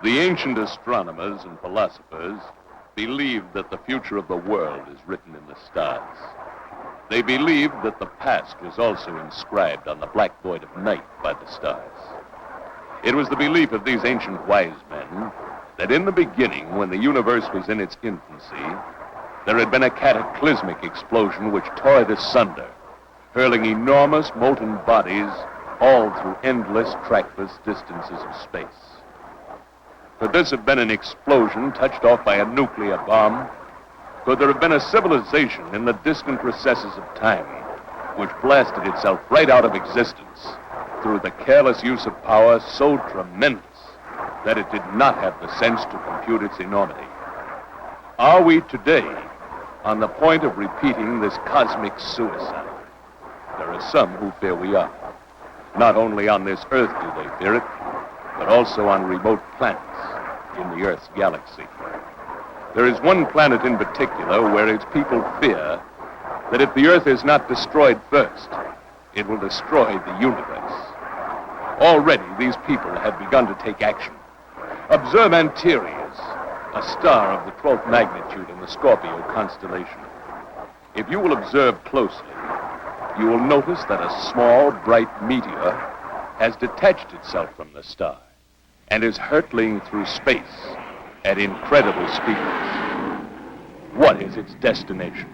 The ancient astronomers and philosophers believed that the future of the world is written in the stars. They believed that the past was also inscribed on the black void of night by the stars. It was the belief of these ancient wise men that in the beginning, when the universe was in its infancy, there had been a cataclysmic explosion which tore it asunder, hurling enormous molten bodies all through endless, trackless distances of space. Could this have been an explosion touched off by a nuclear bomb? Could there have been a civilization in the distant recesses of time which blasted itself right out of existence through the careless use of power so tremendous that it did not have the sense to compute its enormity? Are we today on the point of repeating this cosmic suicide? There are some who fear we are. Not only on this Earth do they fear it, but also on remote planets in the Earth's galaxy. There is one planet in particular where its people fear that if the Earth is not destroyed first, it will destroy the universe. Already, these people have begun to take action. Observe Antares, a star of the 12th magnitude in the Scorpio constellation. If you will observe closely, you will notice that a small, bright meteor has detached itself from the star and is hurtling through space at incredible speeds. What is its destination?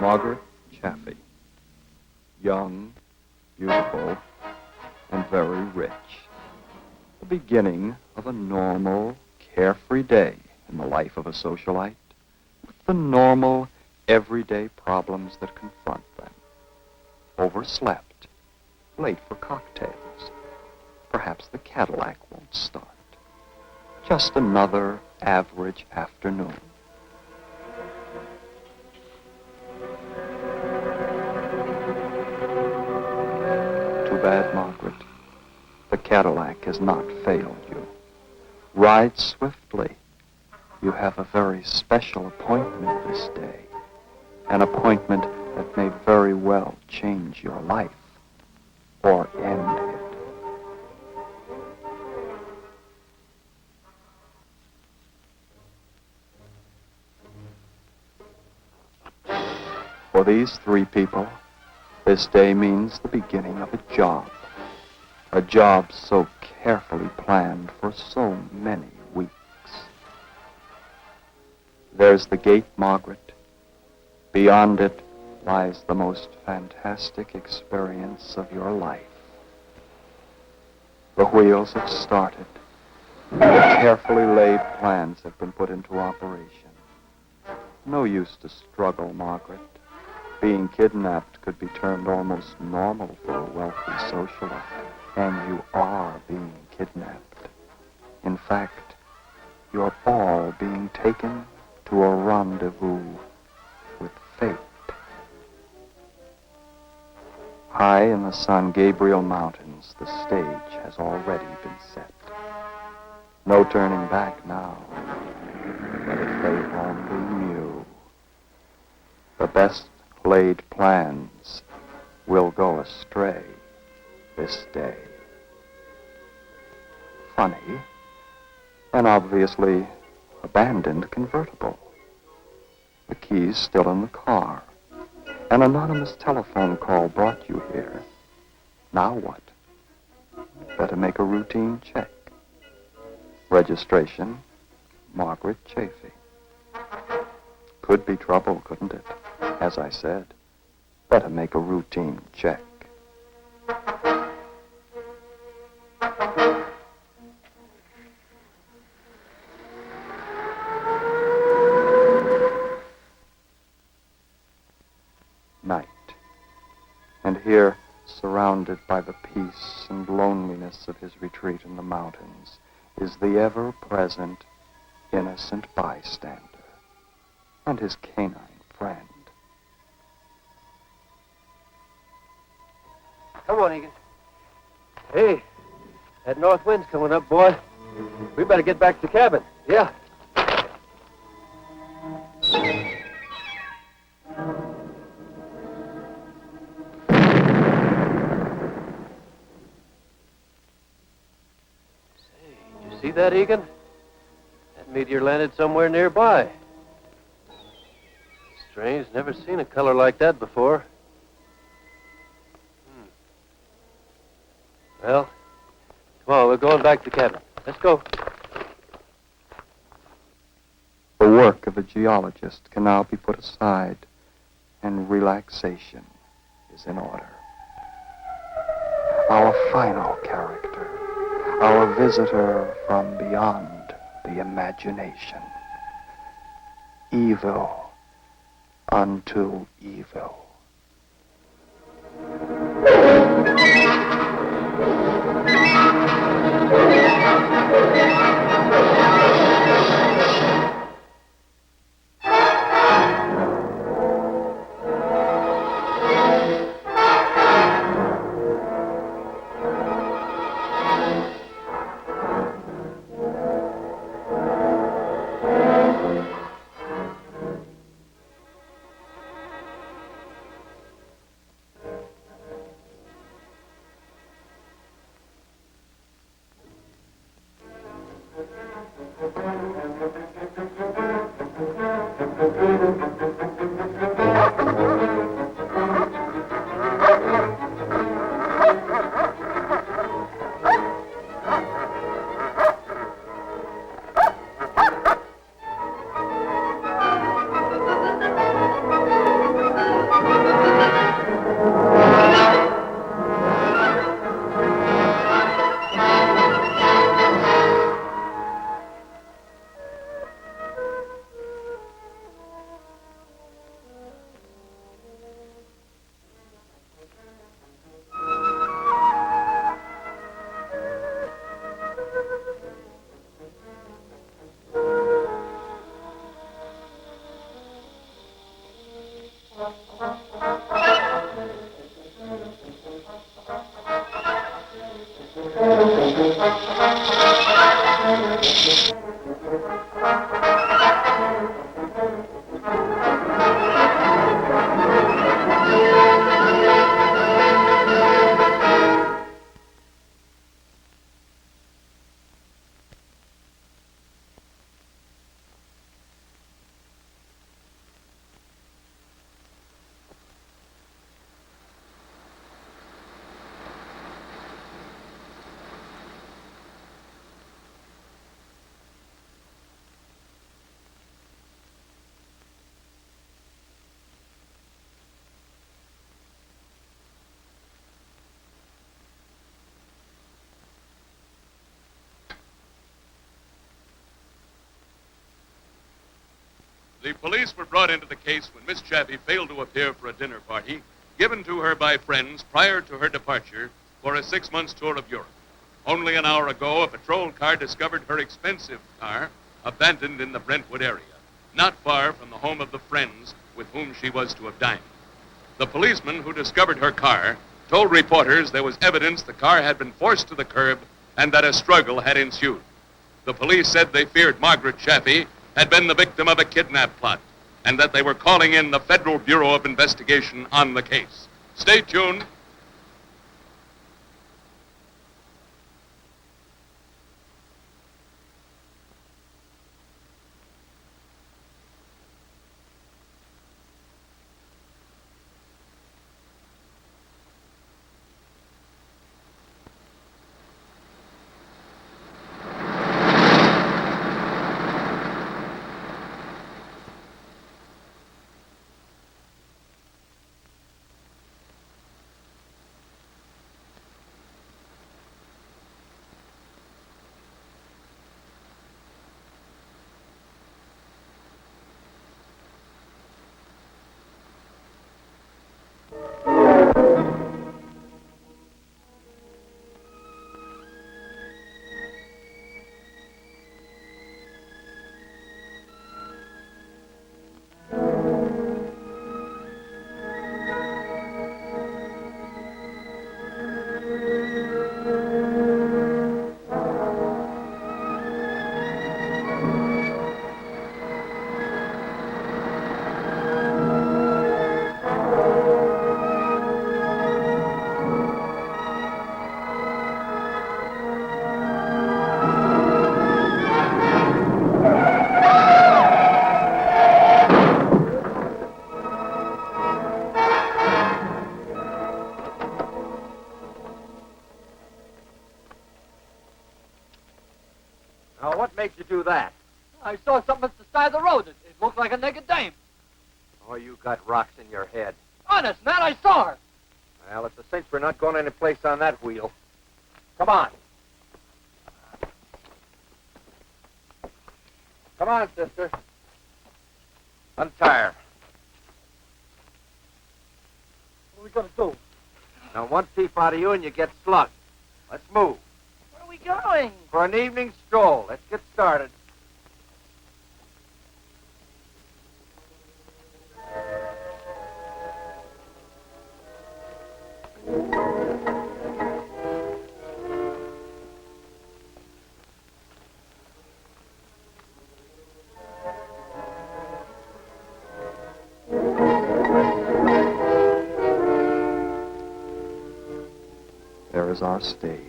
Margaret Chaffee, young, beautiful, and very rich. The beginning of a normal, carefree day in the life of a socialite, with the normal, everyday problems that confront them. Overslept, late for cocktails. Perhaps the Cadillac won't start. Just another average afternoon. Bad, Margaret. The Cadillac has not failed you. Ride swiftly. You have a very special appointment this day. An appointment that may very well change your life or end it. For these three people, this day means the beginning of a job so carefully planned for so many weeks. There's the gate, Margaret. Beyond it lies the most fantastic experience of your life. The wheels have started. The carefully laid plans have been put into operation. No use to struggle, Margaret. Being kidnapped could be termed almost normal for a wealthy socialite, and you are being kidnapped. In fact, you're all being taken to a rendezvous with fate. High in the San Gabriel Mountains, the stage has already been set. No turning back now, but if they only knew. The best laid plans will go astray this day. Funny, an obviously abandoned convertible. The keys still in the car. An anonymous telephone call brought you here. Now what? Better make a routine check. Registration, Margaret Chafee. Could be trouble, couldn't it? As I said, better make a routine check. Night. And here, surrounded by the peace and loneliness of his retreat in the mountains, is the ever-present, innocent bystander and his canine friend. Come on, Egan. Hey, that north wind's coming up, boy. We better get back to the cabin. Yeah. See that, Egan? That meteor landed somewhere nearby. Strange, never seen a color like that before. Well, come on, we're going back to the cabin. Let's go. The work of a geologist can now be put aside, and relaxation is in order. Our final character, our visitor from beyond the imagination. Evil unto evil. The police were brought into the case when Miss Chafee failed to appear for a dinner party given to her by friends prior to her departure for a 6-month tour of Europe. Only an hour ago, a patrol car discovered her expensive car abandoned in the Brentwood area, not far from the home of the friends with whom she was to have dined. The policeman who discovered her car told reporters there was evidence the car had been forced to the curb and that a struggle had ensued. The police said they feared Margaret Chafee had been the victim of a kidnap plot and that they were calling in the Federal Bureau of Investigation on the case. Stay tuned. Now, what makes you do that? I saw something at the side of the road. It looked like a naked dame. Oh, you got rocks in your head. Honest, man, I saw her. Well, it's a cinch we're not going any place on that wheel. Come on. Come on, sister. Untie her. What are we going to do? Now, one peep out of you and you get slugged. Let's move. Where are we going? For an evening stroll. Let's get started. There is our stage,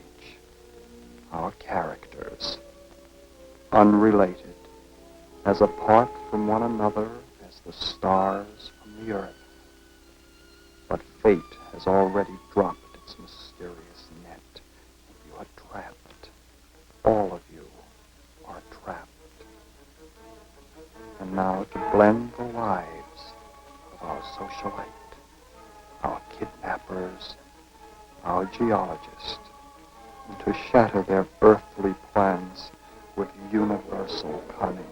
our characters, unrelated, as apart from one another as the stars from the earth. But fate has already dropped its mysterious net, and you are trapped. All of you are trapped. And now to blend the lives of our socialite, our kidnappers, our geologist, and to shatter their earthly plans with universal cunning.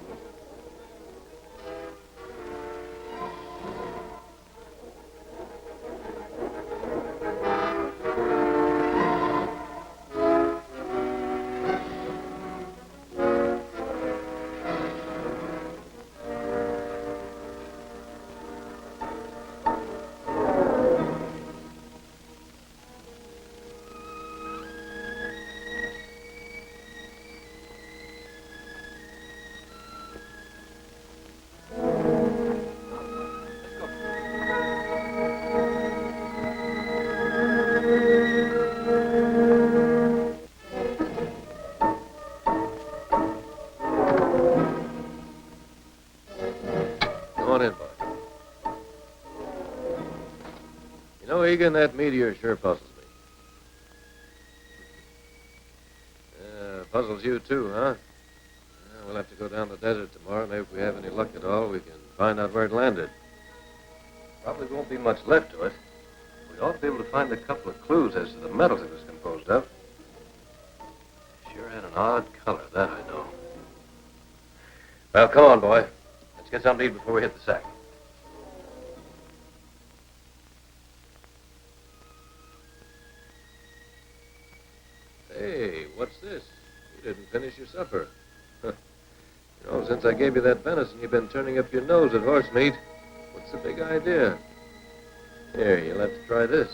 Egan, that meteor sure puzzles me. Puzzles you too, huh? We'll have to go down the desert tomorrow. Maybe if we have any luck at all, we can find out where it landed. Probably won't be much left to it. We ought to be able to find a couple of clues as to the metals it was composed of. Sure had an odd color, that I know. Well, come on, boy. Let's get something to eat before we hit the sack. Hey, what's this? You didn't finish your supper. You know, since I gave you that venison, you've been turning up your nose at horse meat. What's the big idea? Here, you'll have to try this.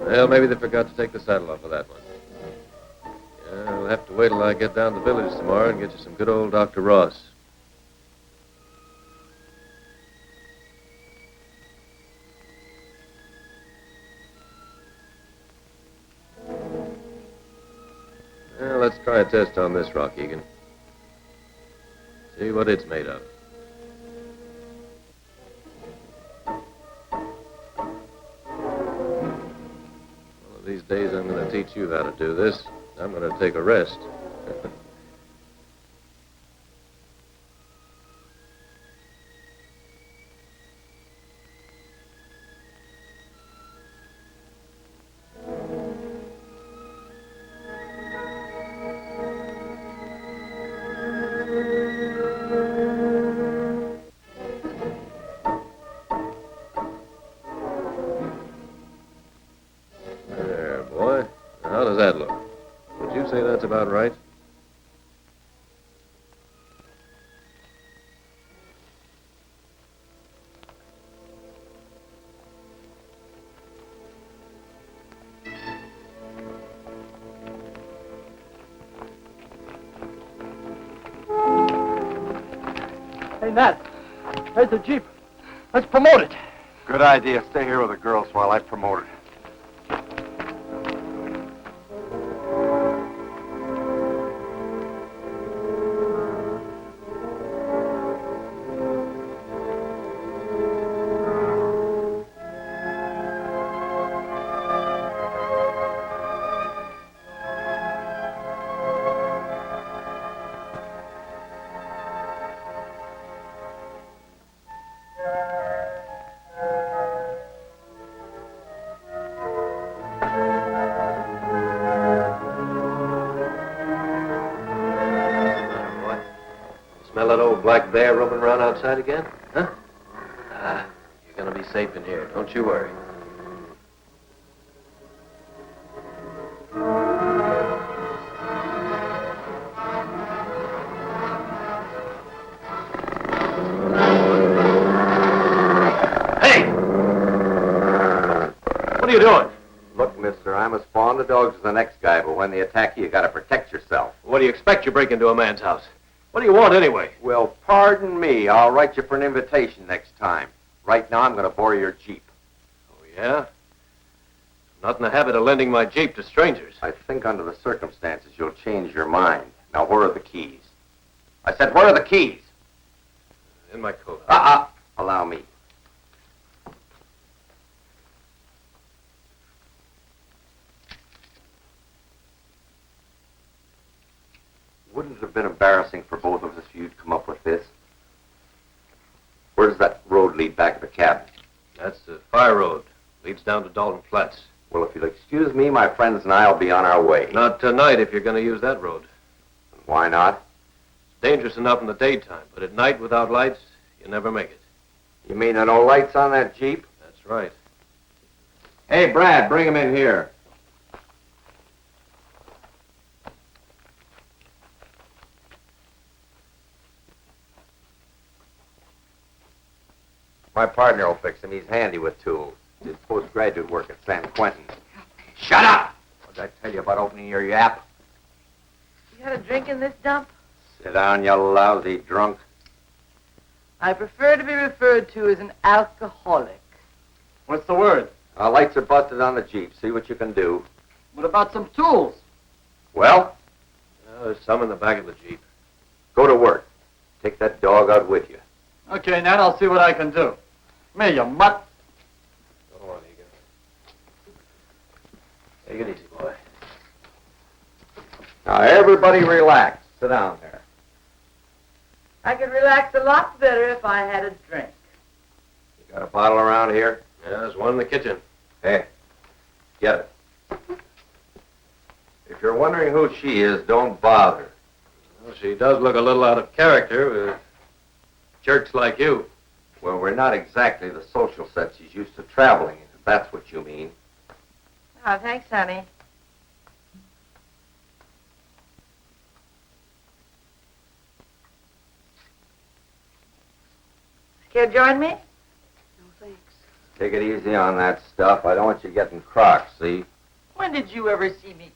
Well, maybe they forgot to take the saddle off of that one. Yeah, we'll have to wait till I get down to the village tomorrow and get you some good old Dr. Ross. Well, let's try a test on this rock, Egan. See what it's made of. One of these days I'm going to teach you how to do this. I'm going to take a rest. There, boy. Now, how does that look? Would you say that's about right? Hey, Nat. There's the Jeep. Let's promote it. Good idea. Stay here with the girls while I promote it. bear roaming around outside again? Huh? You're gonna be safe in here. Don't you worry. What are you doing? Look, mister, I'm as fond of dogs as the next guy, but when they attack you, you gotta protect yourself. What do you expect? You break into a man's house. What do you want anyway? Well, pardon me. I'll write you for an invitation next time. Right now, I'm gonna borrow your Jeep. Oh, yeah? I'm not in the habit of lending my Jeep to strangers. I think under the circumstances, you'll change your mind. Now, where are the keys? I said, where are the keys? In my coat. Allow me. Wouldn't it have been embarrassing for both of us if you'd come up with this? Where does that road lead back to the cabin? That's the fire road. Leads down to Dalton Flats. Well, if you'll excuse me, my friends and I will be on our way. Not tonight if you're going to use that road. Why not? It's dangerous enough in the daytime, but at night without lights, you never make it. You mean there are no lights on that Jeep? That's right. Hey, Brad, bring him in here. My partner will fix him. He's handy with tools. Did postgraduate work at San Quentin. Shut up! What did I tell you about opening your yap? You got a drink in this dump? Sit down, you lousy drunk. I prefer to be referred to as an alcoholic. What's the word? Lights are busted on the Jeep. See what you can do. What about some tools? Well, There's some in the back of the Jeep. go to work. Take that dog out with you. Okay, Nat, I'll see what I can do. Me, you mutt. Go on, Egan. Take it easy, boy. Now, everybody relax. Sit down there. I could relax a lot better if I had a drink. You got a bottle around here? Yeah, there's one in the kitchen. Hey, get it. If you're wondering who she is, don't bother. Well, she does look a little out of character with jerks like you. Well, we're not exactly the social set she's used to traveling in, if that's what you mean. Oh, thanks, honey. Care to join me? No, thanks. Take it easy on that stuff. I don't want you getting crocs, see? When did you ever see me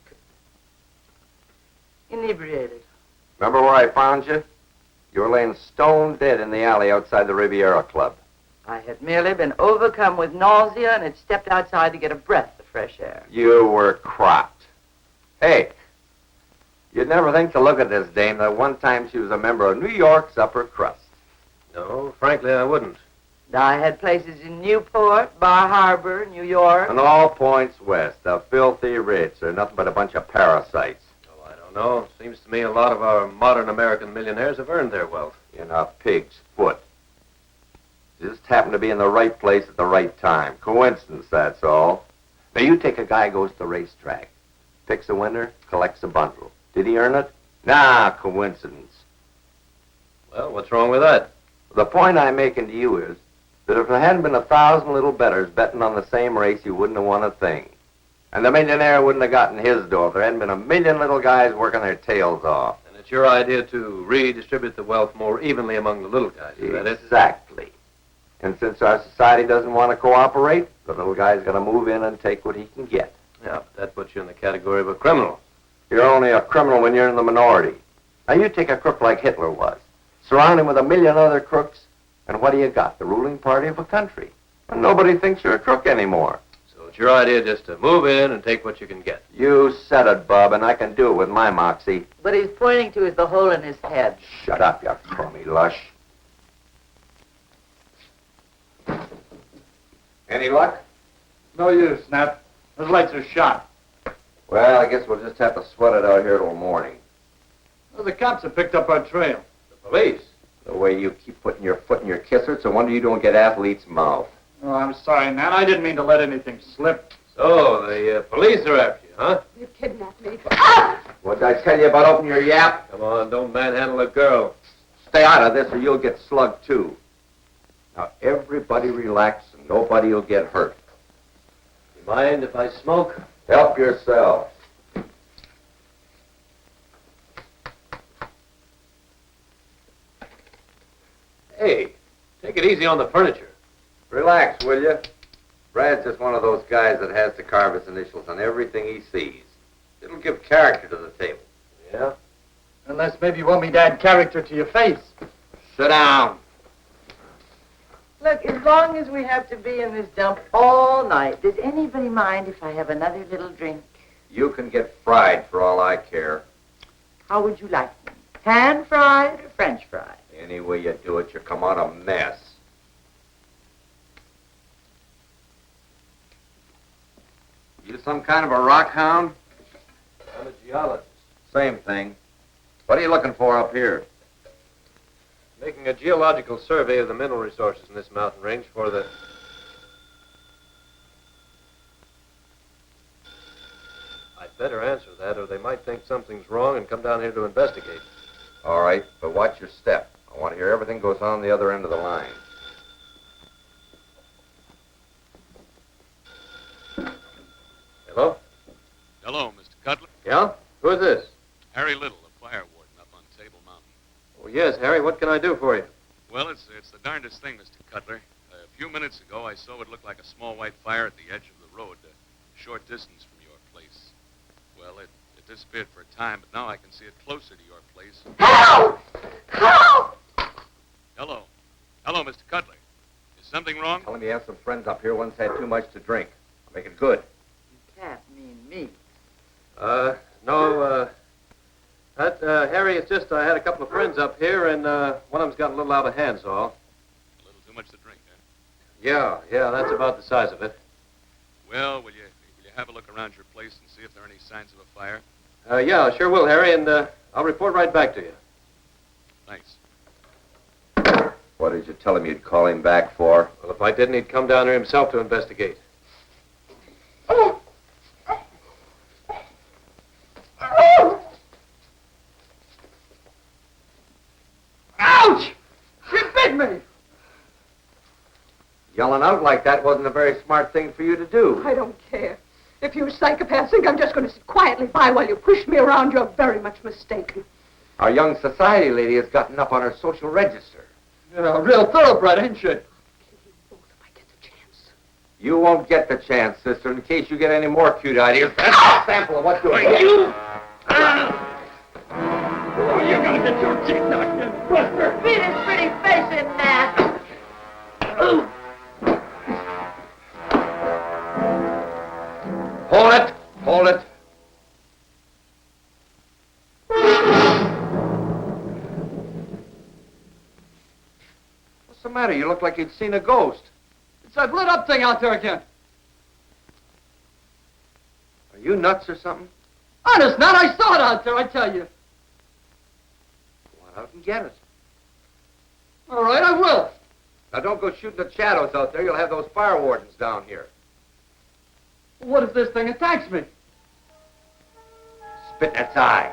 inebriated? Remember where I found you? You were laying stone dead in the alley outside the Riviera Club. I had merely been overcome with nausea and had stepped outside to get a breath of fresh air. You were cropped. Hey, you'd never think to look at this dame that one time she was a member of New York's upper crust. No, frankly, I wouldn't. I had places in Newport, Bar Harbor, New York. And all points west, the filthy rich. They're nothing but a bunch of parasites. Oh, I don't know. Seems to me a lot of our modern American millionaires have earned their wealth. In a pig's foot. You just happened to be in the right place at the right time. Coincidence, that's all. Now, you take a guy who goes to the racetrack, picks a winner, collects a bundle. Did he earn it? Nah, coincidence. Well, what's wrong with that? The point I'm making to you is that if there hadn't been 1,000 little bettors betting on the same race, you wouldn't have won a thing. And the millionaire wouldn't have gotten his dough if there hadn't been 1,000,000 little guys working their tails off. And it's your idea to redistribute the wealth more evenly among the little guys, is that it? Exactly. And since our society doesn't want to cooperate, the little guy's got to move in and take what he can get. Yeah, but that puts you in the category of a criminal. You're only a criminal when you're in the minority. Now, you take a crook like Hitler was. Surround him with 1,000,000 other crooks, and what do you got? The ruling party of a country. And nobody thinks you're a crook anymore. So it's your idea just to move in and take what you can get. You said it, Bub, and I can do it with my moxie. What he's pointing to is the hole in his head. Shut up, you crummy lush. Any luck? No use, Nat. Those lights are shot. Well, I guess we'll just have to sweat it out here till morning. Well, the cops have picked up our trail. The police? The way you keep putting your foot in your kisser, it's a wonder you don't get athlete's mouth. Oh, I'm sorry, Nat. I didn't mean to let anything slip. So, the police are after you, huh? You kidnapped me. What did I tell you about opening your yap? Come on, don't manhandle a girl. stay out of this or you'll get slugged too. Now, everybody relax and nobody will get hurt. You mind if I smoke? Help yourself. Hey, take it easy on the furniture. Relax, will you? Brad's just one of those guys that has to carve his initials on everything he sees. It'll give character to the table. Yeah? Unless maybe you want me to add character to your face. Sit down. Look, as long as we have to be in this dump all night, does anybody mind if I have another little drink? You can get fried for all I care. How would you like them? Pan-fried or French fried? Any way you do it, you come out a mess. You some kind of a rock hound? I'm a geologist. Same thing. What are you looking for up here? Making a geological survey of the mineral resources in this mountain range for the... I'd better answer that, or they might think something's wrong and come down here to investigate. All right, but watch your step. I want to hear everything goes on the other end of the line. Hello? Hello, Mr. Cutler. Yeah? Who is this? Harry Little, the fire warden up on Table Mountain. Oh, yes, Harry. What can I do for you? Well, it's the darndest thing, Mr. Cutler. A few minutes ago, I saw what looked like a small white fire at the edge of the road, a short distance from your place. Well, it disappeared for a time, but now I can see it closer to your place. Help! Help! Hello. Hello, Mr. Cutler. Is something wrong? Tell him he has some friends up here. One's had too much to drink. I'll make it good. You can't mean me. No, Harry, it's just I had a couple of friends up here, and one of them's gotten a little out of hand, so all. A little too much to drink, huh? Yeah, that's about the size of it. Well, will you have a look around your place and see if there are any signs of a fire? Yeah, sure will, Harry, and I'll report right back to you. Thanks. What did you tell him you'd call him back for? Well, if I didn't, he'd come down here himself to investigate. Ouch! She bit me! Yelling out like that wasn't a very smart thing for you to do. I don't care. If you psychopaths think I'm just going to sit quietly by while you push me around, you're very much mistaken. Our young society lady has gotten up on her social register. Yeah, a real thoroughbred, ain't she? Kill you both if I get the chance. You won't get the chance, sister, in case you get any more cute ideas. That's a sample of what's going on. You! Oh, you're gonna get your teeth knocked in, Buster! Beat his pretty face in, Nat. Hold it! Hold it! What's the matter? You look like you'd seen a ghost. It's that lit up thing out there again. Are you nuts or something? Honest, Nat, I saw it out there, I tell you. Go out and get it. All right, I will. Now, don't go shooting the shadows out there. You'll have those fire wardens down here. What if this thing attacks me? Spit in its eye.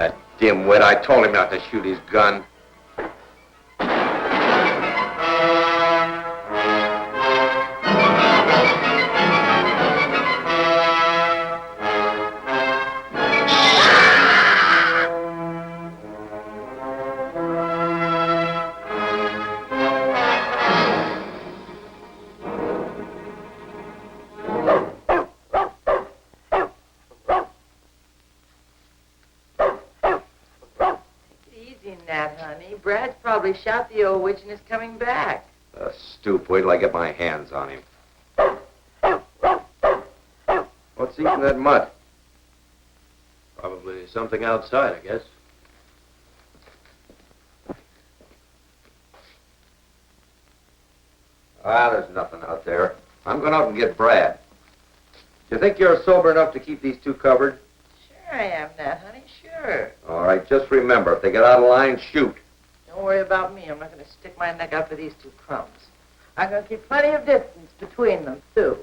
That dimwit, I told him not to shoot his gun. Brad's probably shot the old witch and is coming back. Stoop, wait till I get my hands on him. What's eating that mutt? Probably something outside, I guess. There's nothing out there. I'm going out and get Brad. Do you think you're sober enough to keep these two covered? Sure I am, Nat, honey, sure. All right, just remember, if they get out of line, shoot. Don't worry about me. I'm not going to stick my neck out for these two crumbs. I'm going to keep plenty of distance between them, too.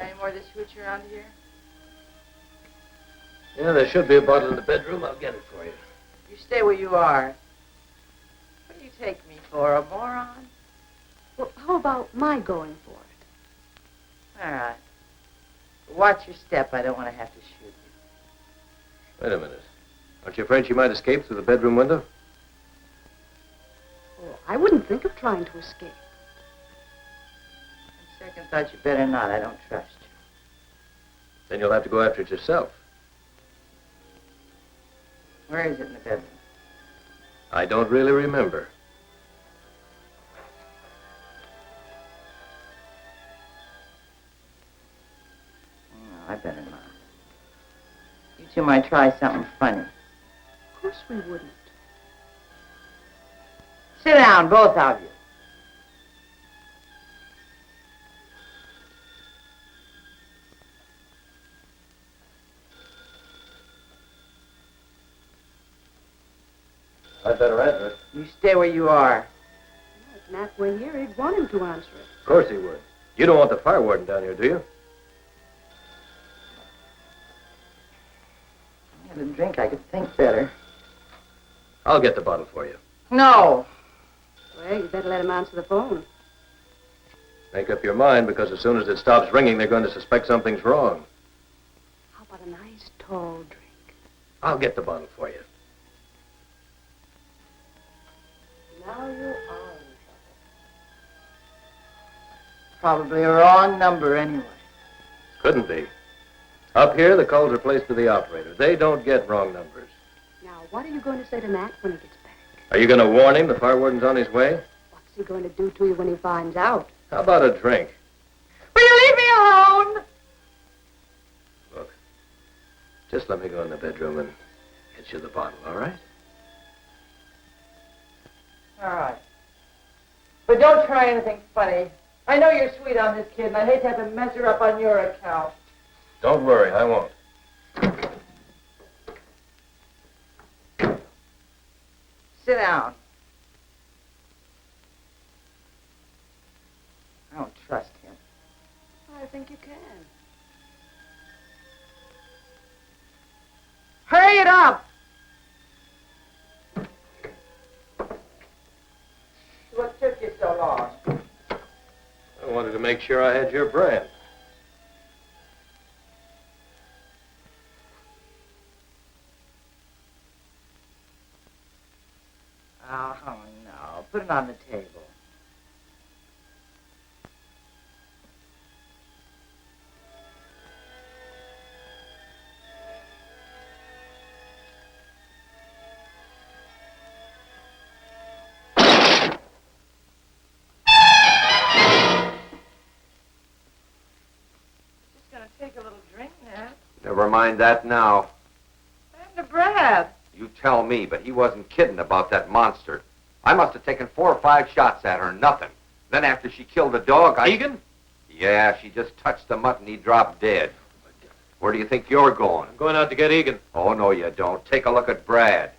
Any more of this hooch around here? Yeah, there should be a bottle in the bedroom. I'll get it for you. You stay where you are. What do you take me for, a moron? Well, how about my going for it? All right. Watch your step. I don't want to have to shoot you. Wait a minute. Aren't you afraid she might escape through the bedroom window? Oh, I wouldn't think of trying to escape. On second thought, you better not. I don't trust you. Then you'll have to go after it yourself. Where is it in the bedroom? I don't really remember. No, I better not. You two might try something funny. Of course we wouldn't. Sit down, both of you. I'd better answer it. You stay where you are. If Nat were here, he'd want him to answer it. Of course he would. You don't want the fire warden down here, do you? I had a drink, I could think better. I'll get the bottle for you. No. Well, you better let him answer the phone. Make up your mind, because as soon as it stops ringing, they're going to suspect something's wrong. How about a nice tall drink? I'll get the bottle for you. Now you are in trouble. Probably a wrong number anyway. Couldn't be. Up here, the calls are placed to the operator. They don't get wrong numbers. Now, what are you going to say to Nat when he gets back? Are you going to warn him the fire warden's on his way? What's he going to do to you when he finds out? How about a drink? Will you leave me alone? Look, just let me go in the bedroom and get you the bottle, all right? All right. But don't try anything funny. I know you're sweet on this kid, and I hate to have to mess her up on your account. Don't worry, I won't. Sit down. I don't trust him. I think you can. Hurry it up! What took you so long? I wanted to make sure I had your brand. Oh, no. Put it on the table. Just gonna take a little drink, Nat. Never mind that now. And to Brad. You tell me, but he wasn't kidding about that monster. I must have taken 4 or 5 shots at her, nothing. Then after she killed the dog, Egan? Yeah, she just touched the mutt and he dropped dead. Where do you think you're going? I'm going out to get Egan. Oh, no, you don't. Take a look at Brad.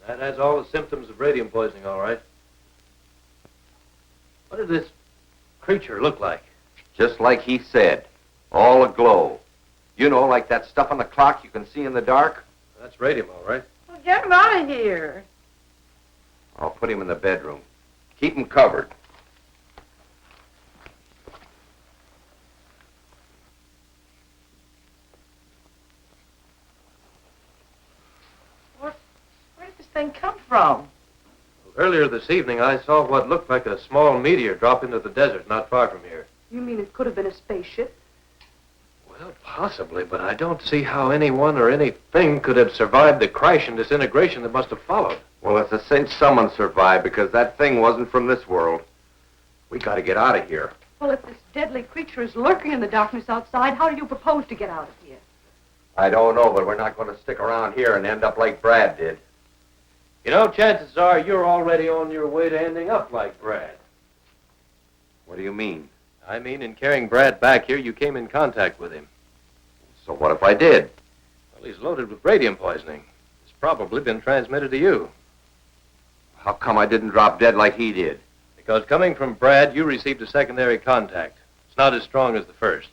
That has all the symptoms of radium poisoning, all right. What did this creature look like? Just like he said. All aglow. You know, like that stuff on the clock you can see in the dark? That's radium, all right. Well, get him out of here. I'll put him in the bedroom. Keep him covered. Where did this thing come from? Earlier this evening, I saw what looked like a small meteor drop into the desert not far from here. You mean it could have been a spaceship? Well, possibly, but I don't see how anyone or anything could have survived the crash and disintegration that must have followed. Well, it's a cinch someone survived because that thing wasn't from this world. We got to get out of here. Well, if this deadly creature is lurking in the darkness outside, how do you propose to get out of here? I don't know, but we're not going to stick around here and end up like Brad did. You know, chances are you're already on your way to ending up like Brad. What do you mean? I mean, in carrying Brad back here, you came in contact with him. So what if I did? Well, he's loaded with radium poisoning. It's probably been transmitted to you. How come I didn't drop dead like he did? Because coming from Brad, you received a secondary contact. It's not as strong as the first.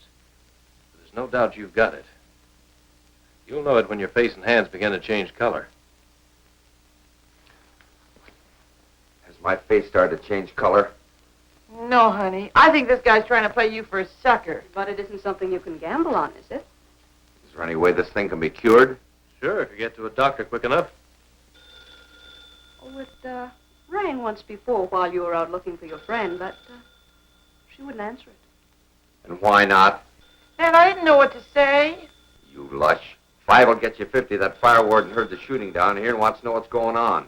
There's no doubt you've got it. You'll know it when your face and hands begin to change color. Has my face started to change color? No, honey. I think this guy's trying to play you for a sucker. But it isn't something you can gamble on, is it? Is there any way this thing can be cured? Sure, if you get to a doctor quick enough. Oh, it rang once before while you were out looking for your friend, but she wouldn't answer it. And why not? And I didn't know what to say. You lush. 5 will get you 50. That fire warden heard the shooting down here and wants to know what's going on.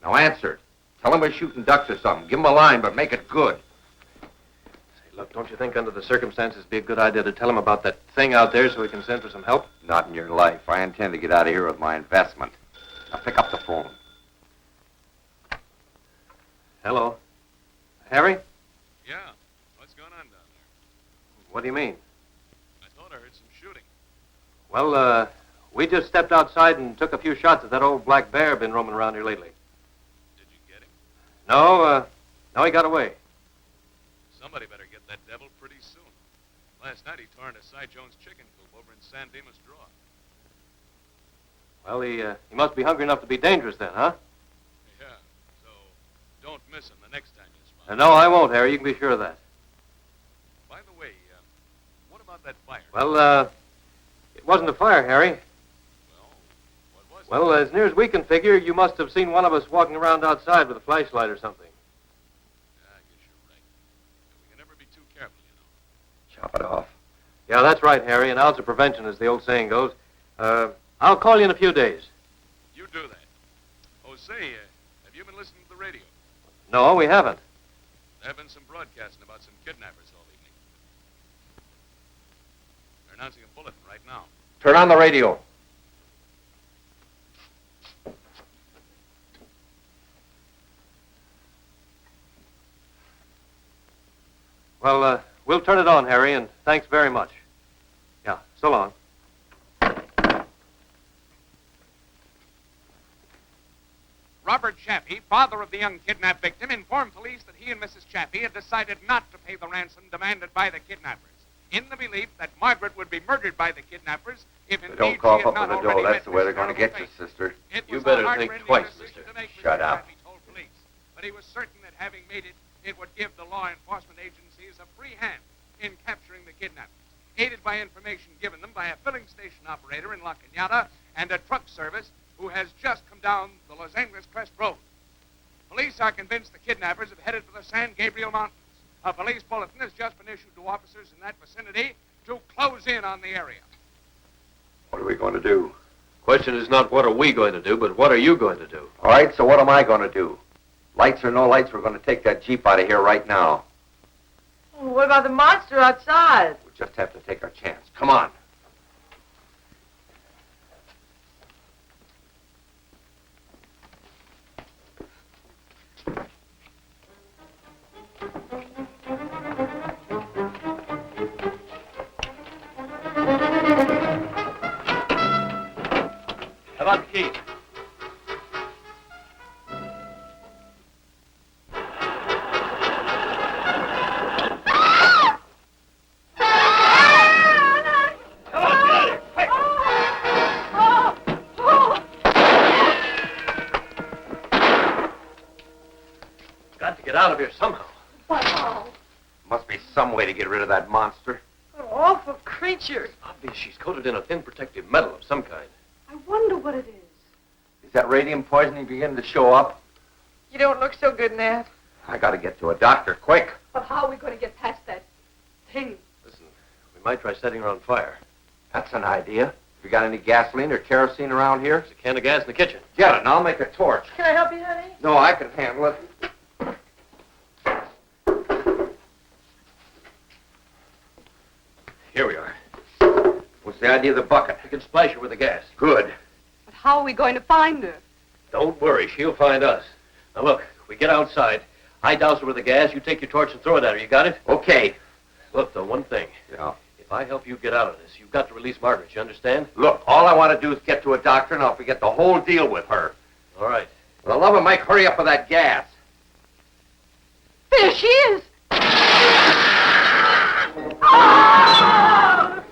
Now answer it. Tell him we're shooting ducks or something. Give him a line, but make it good. Say, look, don't you think under the circumstances it'd be a good idea to tell him about that thing out there so we can send for some help? Not in your life. I intend to get out of here with my investment. Now pick up the phone. Hello. Harry? Yeah. What's going on down there? What do you mean? I thought I heard some shooting. Well, we just stepped outside and took a few shots at that old black bear been roaming around here lately. Did you get him? No, he got away. Somebody better get that devil pretty soon. Last night he tore into Cy Jones' chicken coop over in San Dimas Draw. Well, he must be hungry enough to be dangerous then, huh? Yeah, so don't miss him the next time you spot him. No, I won't, Harry. You can be sure of that. By the way, what about that fire? Well, it wasn't a fire, Harry. Well, what was it? Well, as near as we can figure, you must have seen one of us walking around outside with a flashlight or something. Yeah, I guess you're right. But we can never be too careful, you know. Chop it off. Yeah, that's right, Harry. An ounce of prevention, as the old saying goes. I'll call you in a few days. You do that. Oh, say, have you been listening to the radio? No, we haven't. There have been some broadcasting about some kidnappers all evening. They're announcing a bulletin right now. Turn on the radio. Well, we'll turn it on, Harry, and thanks very much. Yeah, so long. Robert Chappie, father of the young kidnapped victim, informed police that he and Mrs. Chappie had decided not to pay the ransom demanded by the kidnappers, in the belief that Margaret would be murdered by the kidnappers if indeed Don't cough she had up on not the door. already That's the met way they're Mrs. going to get Ronald you, Face. sister. It You was better a think heart-rending twice, decision mister. to make, Shut Mr. up. Chappie told police, but he was certain that having made it, it would give the law enforcement agencies a free hand in capturing the kidnappers, aided by information given them by a filling station operator in La Cañada and a truck service who has just come down the Los Angeles Crest Road. Police are convinced the kidnappers have headed for the San Gabriel Mountains. A police bulletin has just been issued to officers in that vicinity to close in on the area. What are we going to do? Question is not what are we going to do, but what are you going to do? All right, so what am I going to do? Lights or no lights, we're going to take that Jeep out of here right now. Oh, what about the monster outside? We'll just have to take our chance. Come on. How about the key? Got to get out of here somehow. Wow. Must be some way to get rid of that monster. What an awful creature. Obvious she's coated in a thin protective metal of some kind. I wonder what it is. Is that radium poisoning beginning to show up? You don't look so good, Nat. I got to get to a doctor, quick. But how are we going to get past that thing? Listen, we might try setting her on fire. That's an idea. You got any gasoline or kerosene around here? There's a can of gas in the kitchen. Get it, and I'll make a torch. Can I help you, honey? No, I can handle it. Here we are. What's the idea of the bucket? We can splash her with the gas. Good. But how are we going to find her? Don't worry, she'll find us. Now look, we get outside. I douse her with the gas, you take your torch and throw it at her. You got it? Okay. Look, though, one thing. Yeah. If I help you get out of this, you've got to release Margaret, you understand? Look, all I want to do is get to a doctor, and I'll forget the whole deal with her. All right. For the love of Mike, hurry up with that gas. There she is! Come on.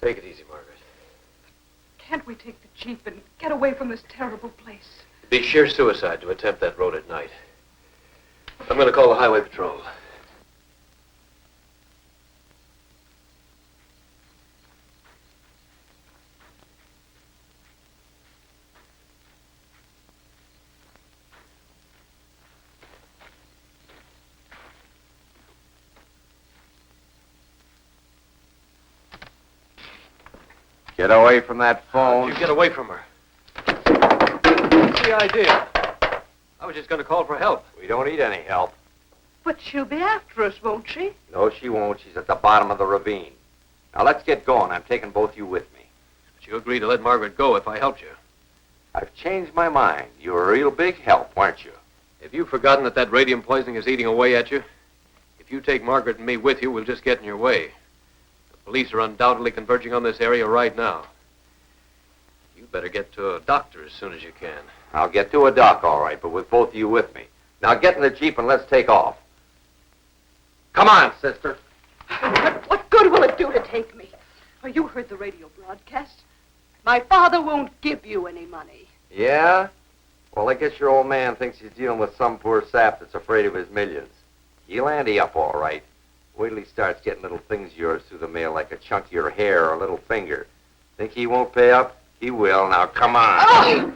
Take it easy, Margaret. Can't we take the Jeep and get away from this terrible place? It'd be sheer suicide to attempt that road at night. I'm going to call the highway patrol. Get away from that phone. You get away from her. What's the idea? I was just going to call for help. We don't need any help. But she'll be after us, won't she? No, she won't. She's at the bottom of the ravine. Now, let's get going. I'm taking both you with me. But you agreed to let Margaret go if I helped you. I've changed my mind. You were a real big help, weren't you? Have you forgotten that radium poisoning is eating away at you? If you take Margaret and me with you, we'll just get in your way. The police are undoubtedly converging on this area right now. You better get to a doctor as soon as you can. I'll get to a doc, all right, but with both of you with me. Now, get in the Jeep and let's take off. Come on, sister. What good will it do to take me? Oh, you heard the radio broadcast. My father won't give you any money. Yeah? Well, I guess your old man thinks he's dealing with some poor sap that's afraid of his millions. He'll ante up all right. Wait till he starts getting little things of yours through the mail like a chunk of your hair or a little finger. Think he won't pay up? He will. Now, come on. Oh!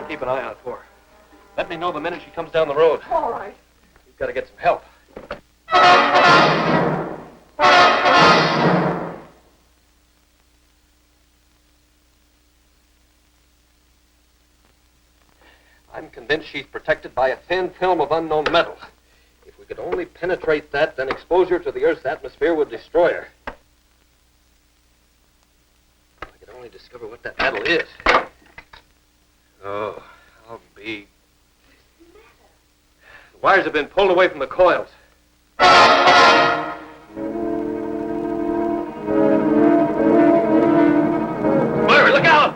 Keep an eye out for her. Let me know the minute she comes down the road. All right. You've got to get some help. I'm convinced she's protected by a thin film of unknown metal. If we could only penetrate that, then exposure to the Earth's atmosphere would destroy her. If I could only discover what that metal is. Oh, I'll be... The wires have been pulled away from the coils. Murray, look out!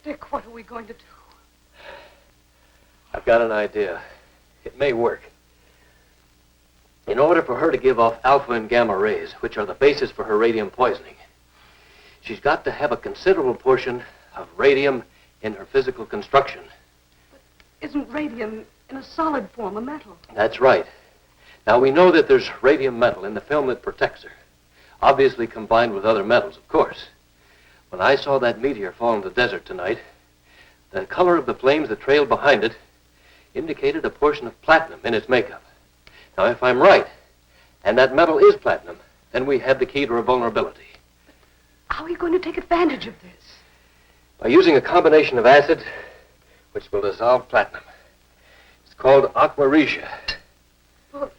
Dick, what are we going to do? I've got an idea. It may work. In order for her to give off alpha and gamma rays, which are the basis for her radium poisoning, she's got to have a considerable portion of radium in her physical construction. But isn't radium in a solid form a metal? That's right. Now, we know that there's radium metal in the film that protects her, obviously combined with other metals, of course. When I saw that meteor fall in the desert tonight, the color of the flames that trailed behind it indicated a portion of platinum in its makeup. Now, if I'm right, and that metal is platinum, then we have the key to her vulnerability. How are you going to take advantage of this? By using a combination of acids which will dissolve platinum. It's called aquaresia. Well,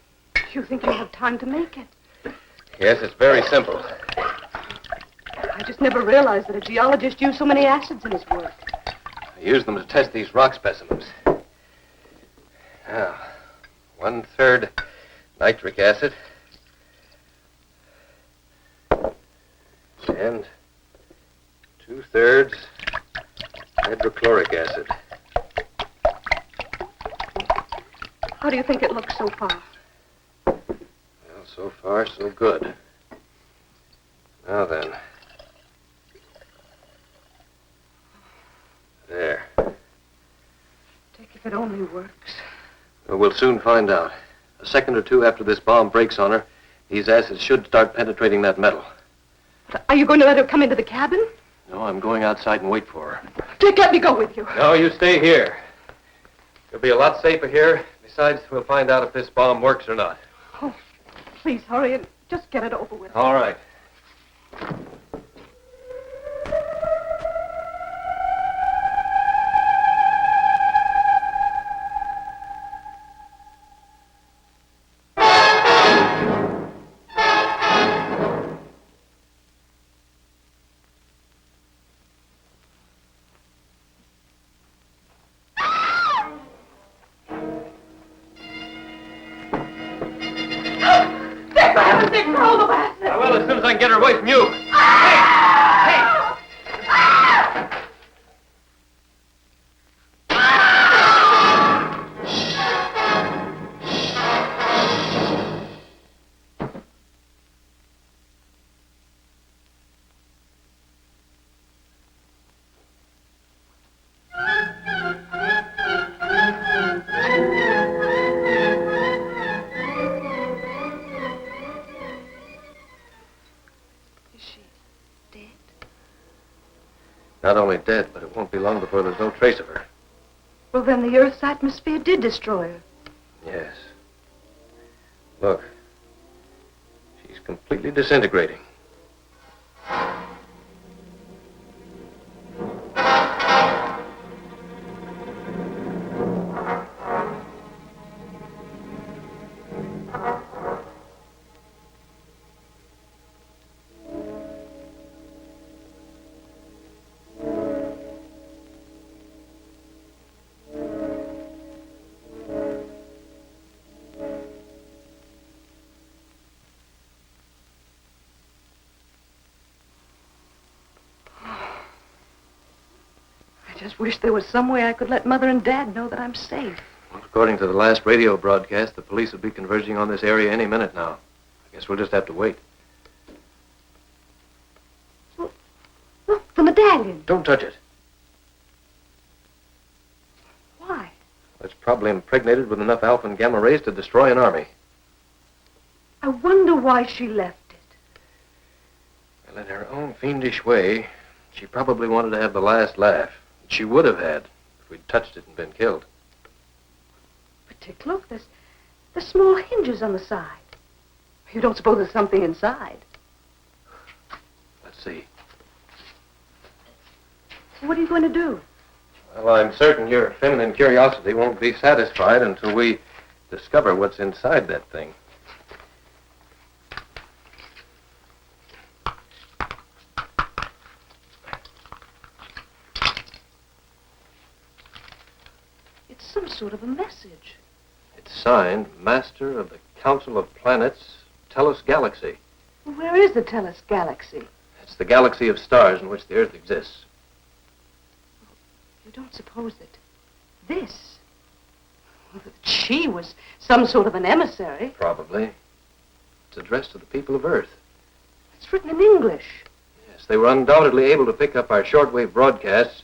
you think you'll have time to make it? Yes, it's very simple. I just never realized that a geologist used so many acids in his work. I used them to test these rock specimens. Now, 1/3 nitric acid and 2/3 hydrochloric acid. How do you think it looks so far? Well, so far, so good. Now then. There. Dick, if it only works. Well, we'll soon find out. A second or two after this bomb breaks on her, these acids should start penetrating that metal. Are you going to let her come into the cabin? No, I'm going outside and wait for her. Dick, let me go with you. No, you stay here. You'll be a lot safer here. Besides, we'll find out if this bomb works or not. Oh, please hurry and just get it over with. All right. I will, as soon as I can get her away from you. Not only dead, but it won't be long before there's no trace of her. Well, then the Earth's atmosphere did destroy her. Yes. Look. She's completely disintegrating. I just wish there was some way I could let Mother and Dad know that I'm safe. Well, according to the last radio broadcast, the police will be converging on this area any minute now. I guess we'll just have to wait. Look, the medallion. Don't touch it. Why? It's probably impregnated with enough alpha and gamma rays to destroy an army. I wonder why she left it. Well, in her own fiendish way, she probably wanted to have the last laugh. She would have had if we'd touched it and been killed. But Dick, look, there's small hinges on the side. You don't suppose there's something inside? Let's see. What are you going to do? Well, I'm certain your feminine curiosity won't be satisfied until we discover what's inside that thing. It's some sort of a message. It's signed Master of the Council of Planets, Tellus Galaxy. Where is the Tellus Galaxy? It's the galaxy of stars in which the Earth exists. You don't suppose that this, that she was some sort of an emissary? Probably. It's addressed to the people of Earth. It's written in English. Yes, they were undoubtedly able to pick up our shortwave broadcasts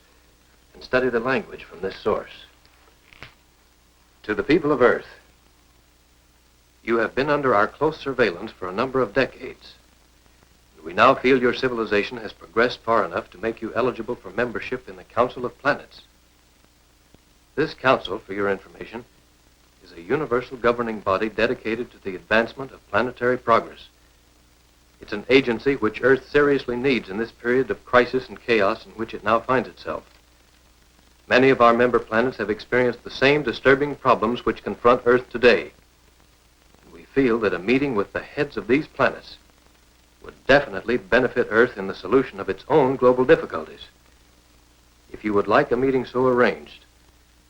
and study the language from this source. To the people of Earth, you have been under our close surveillance for a number of decades. We now feel your civilization has progressed far enough to make you eligible for membership in the Council of Planets. This council, for your information, is a universal governing body dedicated to the advancement of planetary progress. It's an agency which Earth seriously needs in this period of crisis and chaos in which it now finds itself. Many of our member planets have experienced the same disturbing problems which confront Earth today. We feel that a meeting with the heads of these planets would definitely benefit Earth in the solution of its own global difficulties. If you would like a meeting so arranged,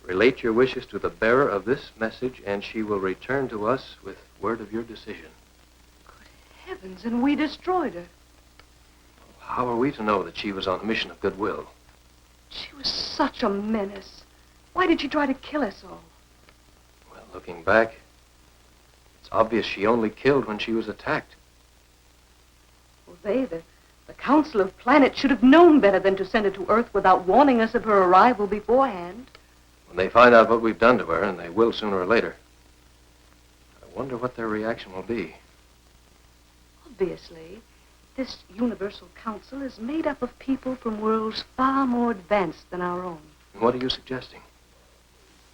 relate your wishes to the bearer of this message, and she will return to us with word of your decision. Good heavens, and we destroyed her. How are we to know that she was on a mission of goodwill? She was such a menace. Why did she try to kill us all? Well, Looking back, it's obvious she only killed when she was attacked. Well, the Council of Planets, should have known better than to send her to Earth without warning us of her arrival beforehand. When they find out what we've done to her, and they will sooner or later, I wonder what their reaction will be. Obviously, this Universal Council is made up of people from worlds far more advanced than our own. What are you suggesting?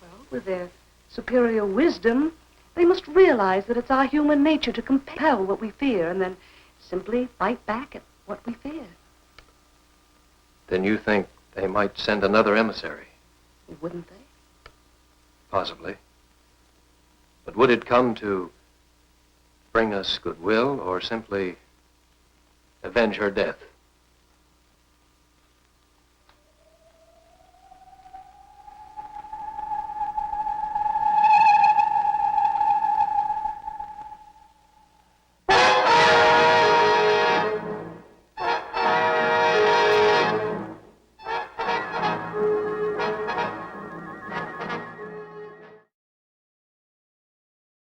Well, with their superior wisdom, they must realize that it's our human nature to compel what we fear and then simply fight back at what we fear. Then you think they might send another emissary? Wouldn't they? Possibly. But would it come to bring us goodwill or simply avenge her death?